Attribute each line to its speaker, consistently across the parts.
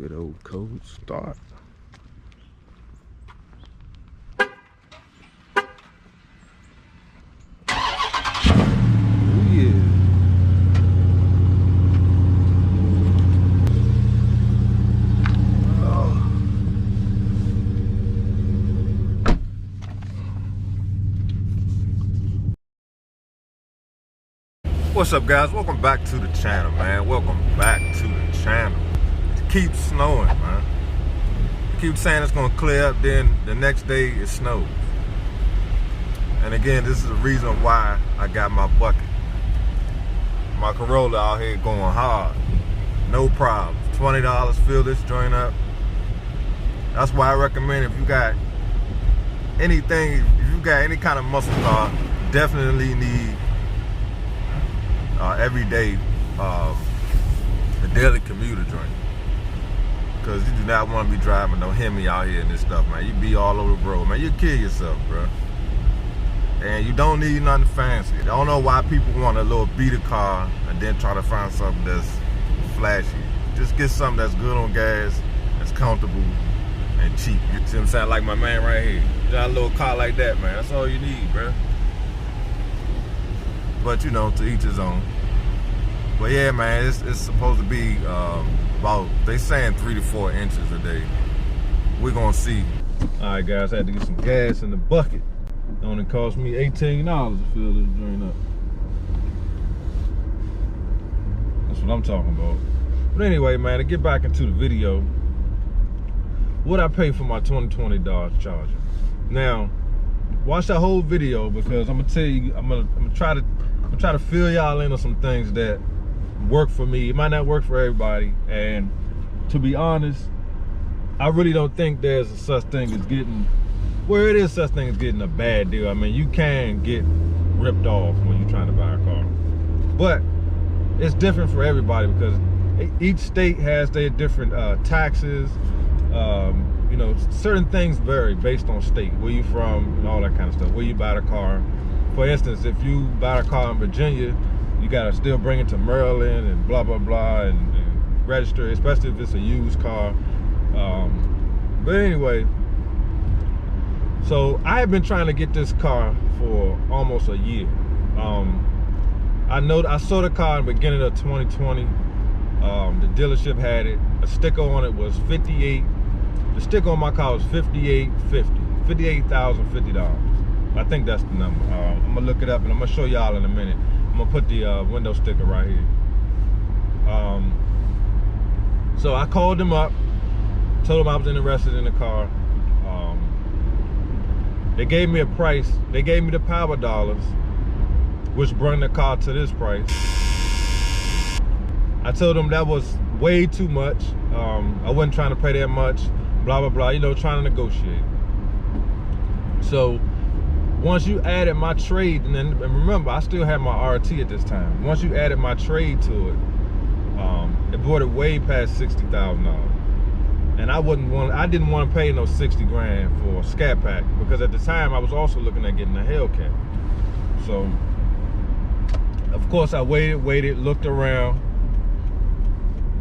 Speaker 1: Good old cold start. Oh yeah. What's up, guys? Welcome back to the channel, man. Welcome back to the channel. It keeps snowing, man. It keeps saying it's gonna clear up, then the next day it snows. And again, this is the reason why I got my bucket. My Corolla out here going hard. No problems. $20, fill this joint up. That's why I recommend if you got anything, if you got any kind of muscle car, definitely need every day the daily commuter joint, because you do not want to be driving no Hemi out here and this stuff, man. You be all over the road, man. You kill yourself, bro. And you don't need nothing fancy. I don't know why people want a little beater car and then try to find something that's flashy. Just get something that's good on gas, that's comfortable and cheap. You see what I'm saying? Like my man right here. You got a little car like that, man. That's all you need, bro. But you know, to each his own. But yeah, man, it's supposed to be about, they saying 3 to 4 inches a day. We're gonna see. All right, guys, I had to get some gas in the bucket. It only cost me $18 to fill this joint up. That's what I'm talking about. But anyway, man, to get back into the video, what I paid for my 2020 Dodge Charger. Now, watch the whole video, because I'm gonna tell you, I'm gonna try to fill y'all in on some things that work for me. It might not work for everybody, and to be honest, I really don't think there's a such thing as getting, where it is such thing as getting a bad deal. I mean, you can get ripped off when you're trying to buy a car, but it's different for everybody, because each state has their different taxes. You know, certain things vary based on state, where you from and all that kind of stuff, where you buy the car. For instance, if you buy a car in Virginia, you gotta still bring it to Maryland and blah, blah, blah, and register, especially if it's a used car. But anyway, so I have been trying to get this car for almost a year. I saw the car in the beginning of 2020. The dealership had it. A sticker on it was 58. The sticker on my car was $58.50, $58,050. I think that's the number. I'm gonna look it up and I'm gonna show y'all in a minute. I'm gonna put the window sticker right here. So I called them up, told them I was interested in the car. They gave me a price. They gave me the power dollars, which brought the car to this price. I told them that was way too much. I wasn't trying to pay that much, blah, blah, blah, you know, trying to negotiate. So once you added my trade, and remember, I still had my RT at this time. Once you added my trade to it, it brought it way past $60,000. And I didn't want to pay no 60 grand for a Scatpack, because at the time I was also looking at getting a Hellcat. So of course I waited, looked around.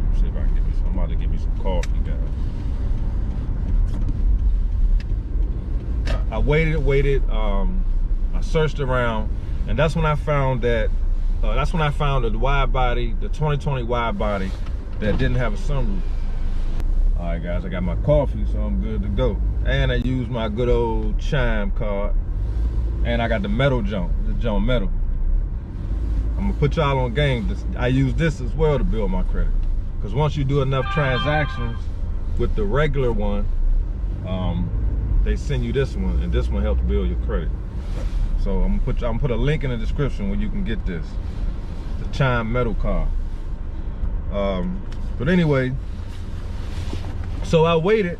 Speaker 1: Let's see if I can get me some, I'm about to get me some coffee, guys. I waited, I searched around, and that's when I found that, the Widebody, the 2020 Widebody that didn't have a sunroof. All right, guys, I got my coffee, so I'm good to go. And I used my good old Chime card, and I got the metal jump, metal. I'm gonna put y'all on game. I use this as well to build my credit, because once you do enough transactions with the regular one, they send you this one, and this one helps build your credit. So I'm gonna put a link in the description where you can get this, the Chime metal card. But anyway, so I waited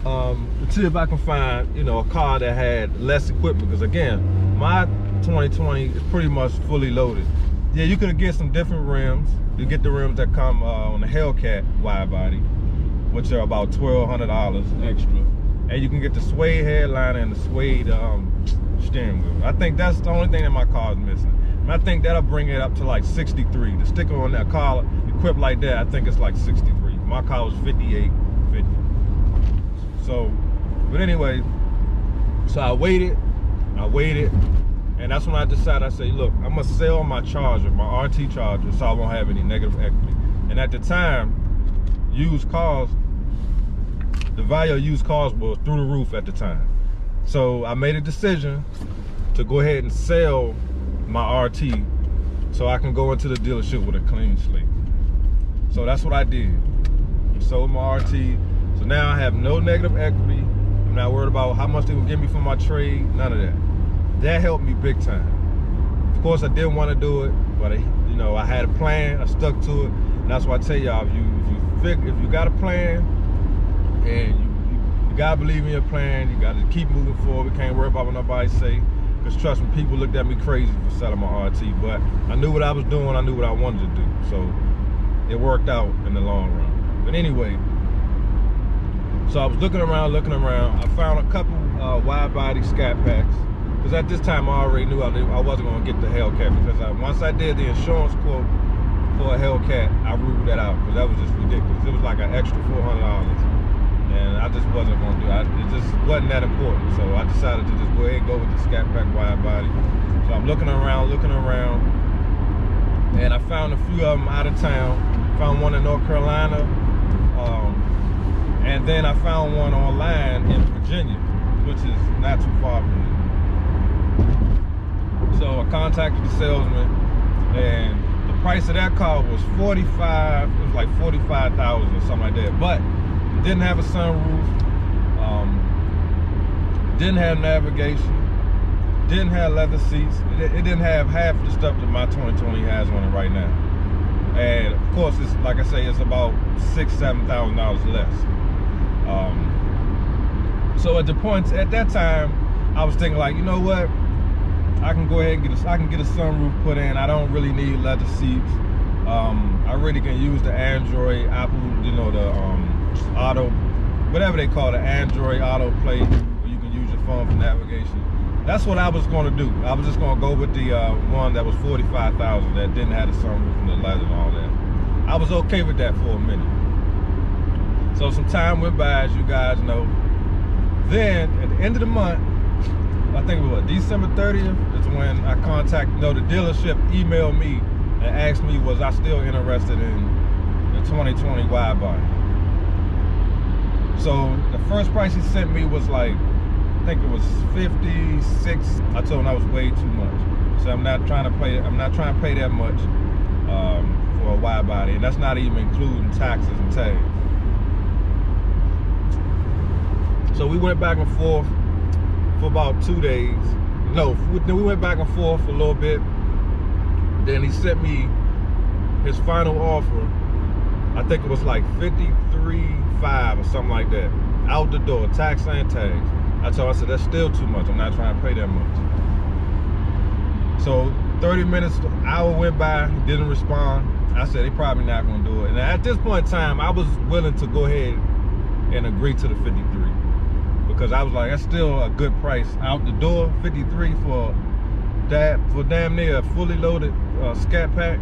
Speaker 1: to see if I can find, you know, a car that had less equipment, because again, my 2020 is pretty much fully loaded. Yeah, you could get some different rims. You get the rims that come on the Hellcat Widebody, which are about $1,200 extra, and you can get the suede headliner and the suede steering wheel. I think that's the only thing that my car is missing. And I think that'll bring it up to like 63. The sticker on that car, equipped like that, I think it's like 63. My car was 58.50. So, but anyway, so I waited, and that's when I decided, I say, look, I'm gonna sell my Charger, my RT Charger, so I won't have any negative equity. And at the time, used cars, the value of used cars was through the roof at the time. So I made a decision to go ahead and sell my RT so I can go into the dealership with a clean slate. So that's what I did. Sold my RT. So now I have no negative equity. I'm not worried about how much they will give me for my trade, none of that. That helped me big time. Of course, I didn't want to do it, but you know, I had a plan, I stuck to it. And that's why I tell y'all, if you got a plan and you gotta believe in your plan, you gotta keep moving forward. We can't worry about what nobody say. Because trust me, people looked at me crazy for selling my RT, but I knew what I was doing, I knew what I wanted to do. So it worked out in the long run. But anyway, so I was looking around. I found a couple Widebody Scatpacks. Because at this time I already knew I wasn't gonna get the Hellcat, because once I did the insurance quote for a Hellcat, I ruled that out, because that was just ridiculous. It was like an extra $400. And I just wasn't gonna do it. It just wasn't that important. So I decided to just go ahead and go with the Scatpack Widebody. So I'm looking around, and I found a few of them out of town. Found one in North Carolina, and then I found one online in Virginia, which is not too far from me. So I contacted the salesman, and the price of that car was $45,000. It was like $45,000 or something like that. But it didn't have a sunroof, didn't have navigation, didn't have leather seats. It didn't have half the stuff that my 2020 has on it right now. And of course, it's like I say, it's about $6,000–$7,000 less. So at that time, I was thinking, like, you know what? I can go ahead and get a sunroof put in. I don't really need leather seats. I really can use the Android, Apple, you know, the auto, whatever they call it, Android Auto Play, where you can use your phone for navigation. That's what I was going to do. I was just going to go with the one that was $45,000 that didn't have the sunroof and the leather and all that. I was okay with that for a minute. So some time went by, as you guys know. Then at the end of the month, I think it was December 30th, is when I contacted, the dealership emailed me and asked me, was I still interested in the 2020 Widebody. So the first price he sent me was like, I think it was $56. I told him that was way too much. So I'm not trying to pay that much for a Widebody, and that's not even including taxes and tags. So we went back and forth for about 2 days. No, we went back and forth for a little bit. Then he sent me his final offer. I think it was like $53,500 or something like that. Out the door, tax and tags. I said, that's still too much. I'm not trying to pay that much. So 30 minutes, an hour went by, he didn't respond. I said, they probably not gonna do it. And at this point in time, I was willing to go ahead and agree to the 53. Because I was like, that's still a good price out the door. 53 for damn near a fully loaded Scatpack.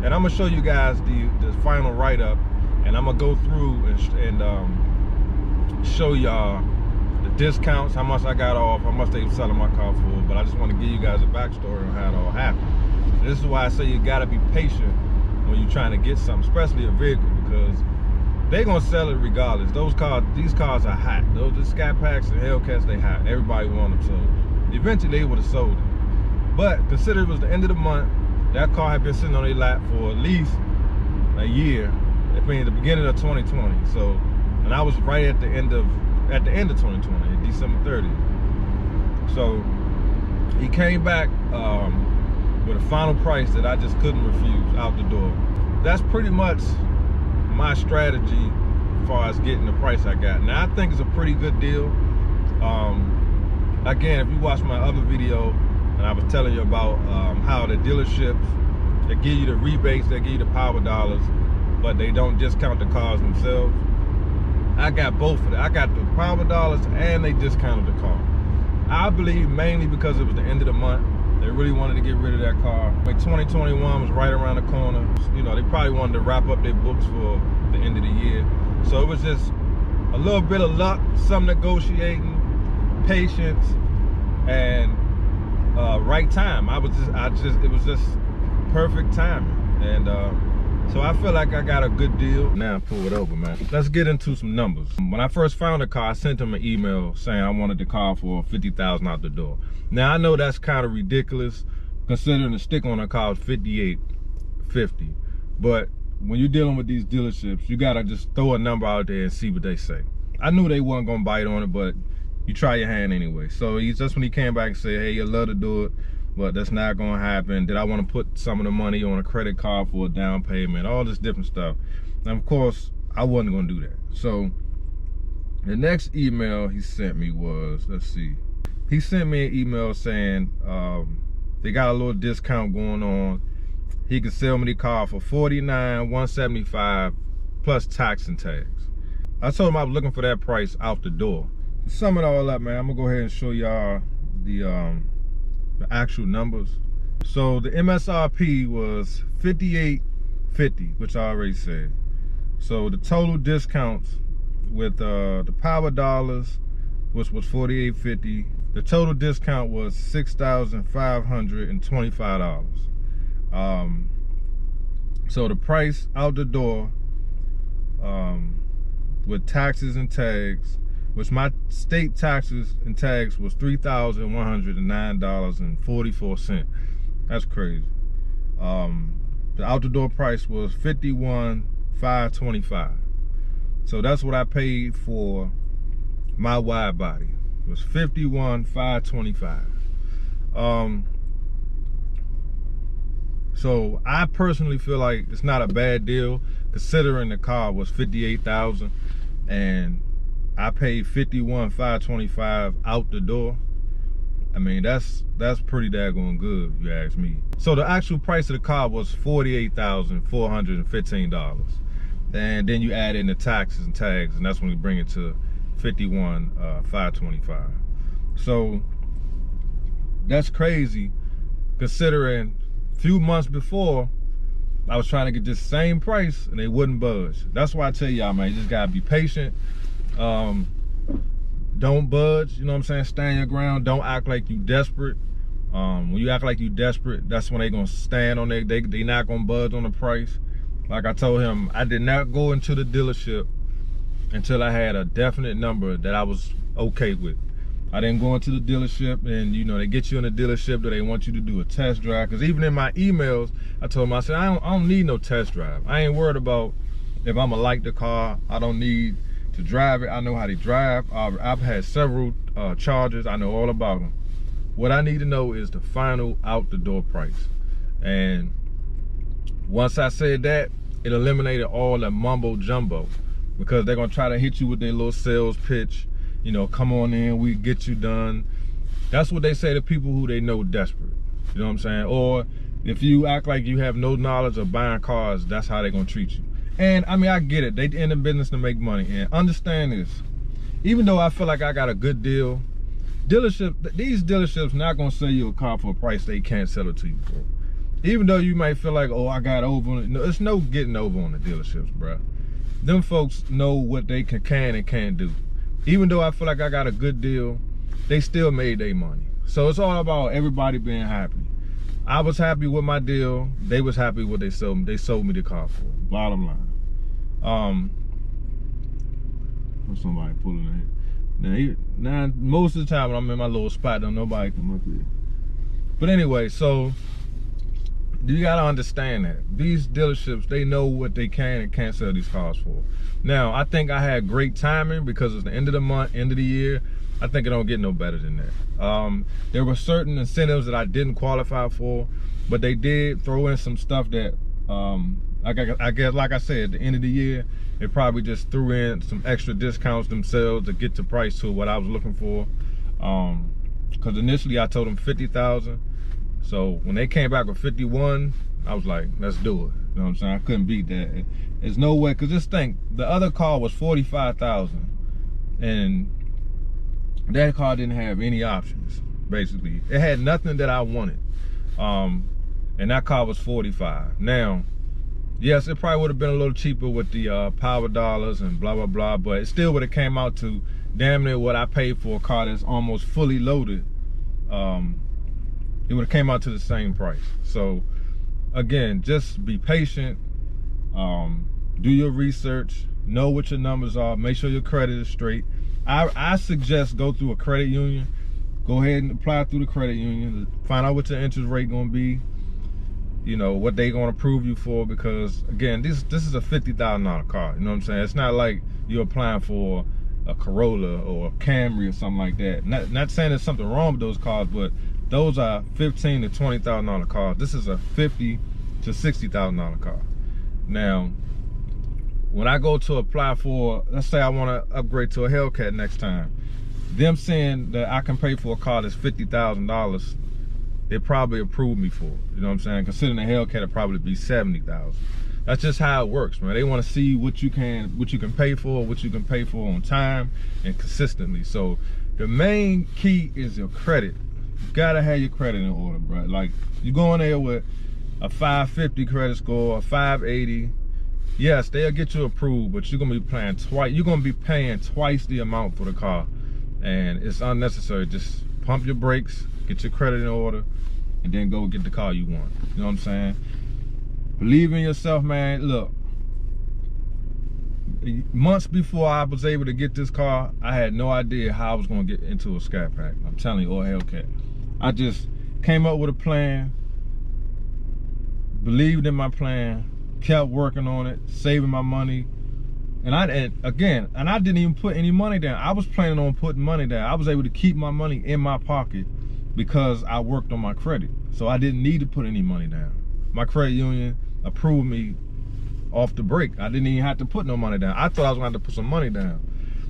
Speaker 1: And I'm gonna show you guys the final write-up, and I'm gonna go through and show y'all the discounts, how much I got off, how much they were selling my car for. But I just want to give you guys a backstory on how it all happened. So this is why I say you gotta be patient when you're trying to get something, especially a vehicle, because they're gonna sell it regardless. These cars are hot. Those Scatpacks and Hellcats, they hot. Everybody want them sold. Eventually they would have sold it. But consider it was the end of the month. That car had been sitting on their lap for at least a year. I mean, the beginning of 2020. So, and I was right at the end of 2020, December 30th. So he came back with a final price that I just couldn't refuse out the door. That's pretty much my strategy as far as getting the price I got. Now I think it's a pretty good deal. Again, if you watch my other video, and I was telling you about how the dealerships, they give you the rebates, they give you the power dollars, but they don't discount the cars themselves. I got both of that. I got the power dollars and they discounted the car. I believe mainly because it was the end of the month They really wanted to get rid of that car. Like 2021 was right around the corner. You know, they probably wanted to wrap up their books for the end of the year. So it was just a little bit of luck, some negotiating, patience, and right time. It was just perfect timing. And so I feel like I got a good deal. Now pull it over, man. Let's get into some numbers. When I first found the car, I sent them an email saying I wanted the car for $50,000 out the door. Now I know that's kind of ridiculous considering the stick on the car was $58.50. But when you're dealing with these dealerships, you gotta just throw a number out there and see what they say. I knew they wasn't gonna bite on it, but you try your hand anyway. So just when he came back and said, hey, you'd love to do it, but that's not gonna happen. Did I want to put some of the money on a credit card for a down payment, all this different stuff. And of course, I wasn't gonna do that. So the next email he sent me was, let's see. He sent me an email saying they got a little discount going on. He could sell me the car for $49,175 plus tax and tags. I told him I was looking for that price out the door. To sum it all up, man, I'm gonna go ahead and show y'all the actual numbers. So the MSRP was $58.50, which I already said. So the total discounts with the power dollars, which was $48.50. The total discount was $6,525. So the price out the door with taxes and tags, which my state taxes and tags was $3,109.44. That's crazy. The out the door price was $51,525. So that's what I paid for my wide body. It was $51,525. So I personally feel like it's not a bad deal considering the car was $58,000 and I paid $51,525 out the door. I mean, that's pretty daggone good, if you ask me. So the actual price of the car was $48,415. And then you add in the taxes and tags, and that's when we bring it to $51,525. So that's crazy considering a few months before I was trying to get this same price and they wouldn't budge. That's why I tell y'all, man, you just gotta be patient. Don't budge, you know what I'm saying? Stand your ground. Don't act like you desperate. When you act like you desperate, that's when they gonna stand on it. They not gonna budge on the price. Like I told him, I did not go into the dealership until I had a definite number that I was okay with. I didn't go into the dealership and, you know, they get you in the dealership that they want you to do a test drive. Because even in my emails, I told them, I said, I don't need no test drive. I ain't worried about if I'm gonna like the car. I don't need to drive it. I know how to drive. I've had several Chargers. I know all about them. What I need to know is the final out the door price. And once I said that, it eliminated all the mumbo jumbo, because they're gonna try to hit you with their little sales pitch. You know, come on in, we get you done. That's what they say to people who they know desperate. You know what I'm saying? Or if you act like you have no knowledge of buying cars, that's how they're gonna treat you. And I mean, I get it. They in the business to make money. And understand this, even though I feel like I got a good deal, these dealerships not gonna sell you a car for a price they can't sell it to you for. Even though you might feel like, oh, I got over on it. No, it's no getting over on the dealerships, bro. Them folks know what they can and can't do. Even though I feel like I got a good deal, they still made their money. So it's all about everybody being happy. I was happy with my deal. They was happy with what they sold me. They sold me the car for. Bottom line. Somebody pulling in. Now most of the time when I'm in my little spot, don't nobody come up here. But anyway, so you gotta understand that these dealerships, they know what they can and can't sell these cars for. Now, I think I had great timing because it's the end of the month, end of the year. I think it don't get no better than that. There were certain incentives that I didn't qualify for, but they did throw in some stuff that, I guess, like I said, at the end of the year, they probably just threw in some extra discounts themselves to get the price to what I was looking for. Because initially I told them $50,000. So when they came back with 51, I was like, let's do it. You know what I'm saying? I couldn't beat that. There's no way, because just think, the other car was $45,000, and that car didn't have any options. basically. It had nothing that I wanted. And that car was $45,000. Now, yes, it probably would have been a little cheaper with the power dollars and blah, blah, blah, but it still would have came out to damn near what I paid for a car that's almost fully loaded. It would have came out to the same price. So again, just be patient, do your research, know what your numbers are, make sure your credit is straight. I suggest go through a credit union. Go ahead and apply through the credit union, find out what your interest rate gonna be, you know, what they gonna approve you for, because again, this is a $50,000 car, you know what I'm saying? It's not like you're applying for a Corolla or a Camry or something like that. Not saying there's something wrong with those cars, but those are $15,000 to $20,000 cars. This is a $50,000 to $60,000 car. Now, when I go to apply for, let's say I want to upgrade to a Hellcat next time, them saying that I can pay for a car that's $50,000, they probably approve me for it. You know what I'm saying? Considering a Hellcat, it'd probably be $70,000. That's just how it works, man. They want to see what you can pay for, what you can pay for on time and consistently. So the main key is your credit. You gotta have your credit in order, bro. Like, you go in there with a 550 credit score, a 580. Yes, they'll get you approved, but you're gonna be paying twice. You're gonna be paying twice the amount for the car, and it's unnecessary. Just pump your brakes, get your credit in order, and then go get the car you want. You know what I'm saying? Believe in yourself, man. Look, months before I was able to get this car, I had no idea how I was gonna get into a Scatpack. I'm telling you, or a Hellcat. I just came up with a plan, believed in my plan, kept working on it, saving my money, and I didn't even put any money down. I was planning on putting money down. I was able to keep my money in my pocket because I worked on my credit, so I didn't need to put any money down. My credit union approved me off the break. I didn't even have to put no money down. I thought I was going to have to put some money down,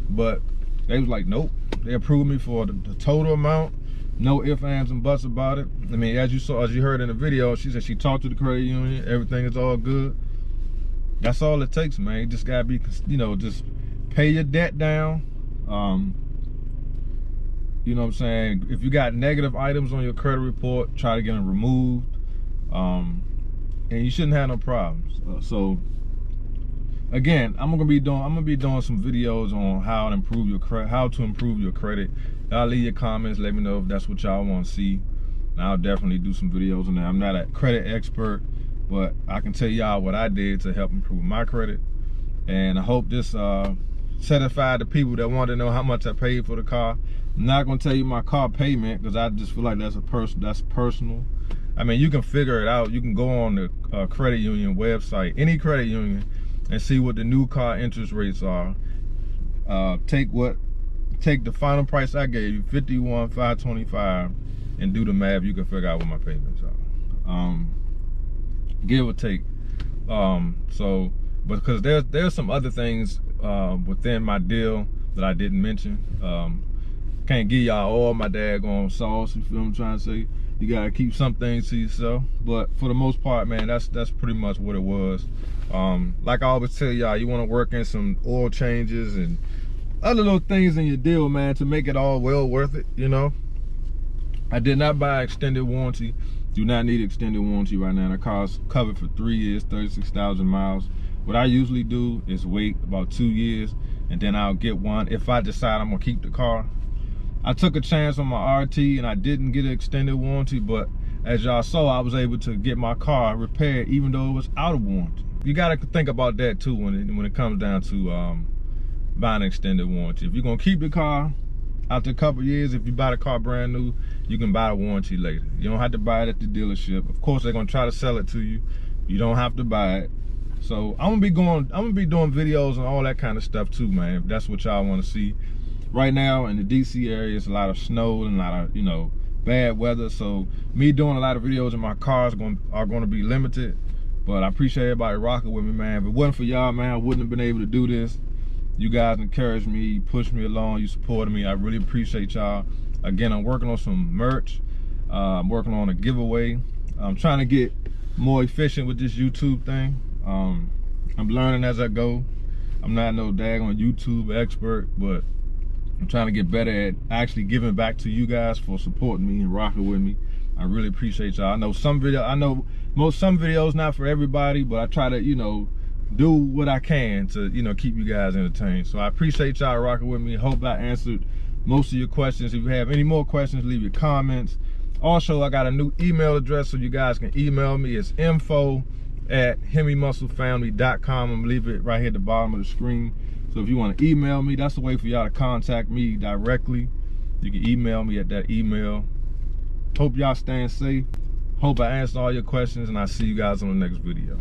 Speaker 1: but they was like, nope. They approved me for the total amount. No ifs, ands, and buts about it. I mean, as you heard in the video, she said she talked to the credit union. Everything is all good. That's all it takes, man. You just gotta be, you know, just pay your debt down. You know what I'm saying? If you got negative items on your credit report, try to get them removed. And you shouldn't have no problems. So again, I'm gonna be doing some videos on how to improve your credit. Y'all leave your comments, let me know if that's what y'all want to see, and I'll definitely do some videos on that. I'm not a credit expert, but I can tell y'all what I did to help improve my credit, and I hope this satisfied the people that want to know how much I paid for the car. I'm not gonna tell you my car payment because I just feel like that's personal. I mean, you can figure it out. You can go on the credit union website, any credit union, and see what the new car interest rates are. Take the final price I gave you, $51,525, and do the math. You can figure out what my payments are, give or take. So, because there's some other things within my deal that I didn't mention. Can't give y'all all my daggone sauce. You feel what I'm trying to say? You gotta keep some things to yourself, but for the most part, man, that's pretty much what it was. Like I always tell y'all, you want to work in some oil changes and other little things in your deal, man, to make it all well worth it. You know, I did not buy extended warranty. Do not need extended warranty right now. The car's covered for 3 years, 36,000 miles. What I usually do is wait about 2 years, and then I'll get one if I decide I'm gonna keep the car. I took a chance on my RT and I didn't get an extended warranty, but as y'all saw, I was able to get my car repaired even though it was out of warranty. You gotta think about that too when it comes down to buying an extended warranty. If you're gonna keep the car, after a couple years, if you buy the car brand new, you can buy a warranty later. You don't have to buy it at the dealership. Of course, they're gonna try to sell it to you. You don't have to buy it. So I'm gonna be doing videos and all that kind of stuff too, man, if that's what y'all wanna see. Right now in the DC area, it's a lot of snow and a lot of, you know, bad weather. So me doing a lot of videos in my cars are going to be limited. But I appreciate everybody rocking with me, man. If it wasn't for y'all, man, I wouldn't have been able to do this. You guys encouraged me, pushed me along, you supported me. I really appreciate y'all. Again, I'm working on some merch. I'm working on a giveaway. I'm trying to get more efficient with this YouTube thing. I'm learning as I go. I'm not no daggone YouTube expert, but I'm trying to get better at actually giving back to you guys for supporting me and rocking with me. I really appreciate y'all. I know some videos not for everybody, but I try to, you know, do what I can to, you know, keep you guys entertained. So I appreciate y'all rocking with me. Hope I answered most of your questions. If you have any more questions, leave your comments. Also, I got a new email address so you guys can email me. It's info@hemimusclefamily.com. I'm gonna leave it right here at the bottom of the screen. So if you want to email me, that's the way for y'all to contact me directly. You can email me at that email. Hope y'all staying safe. Hope I answered all your questions, and I'll see you guys on the next video.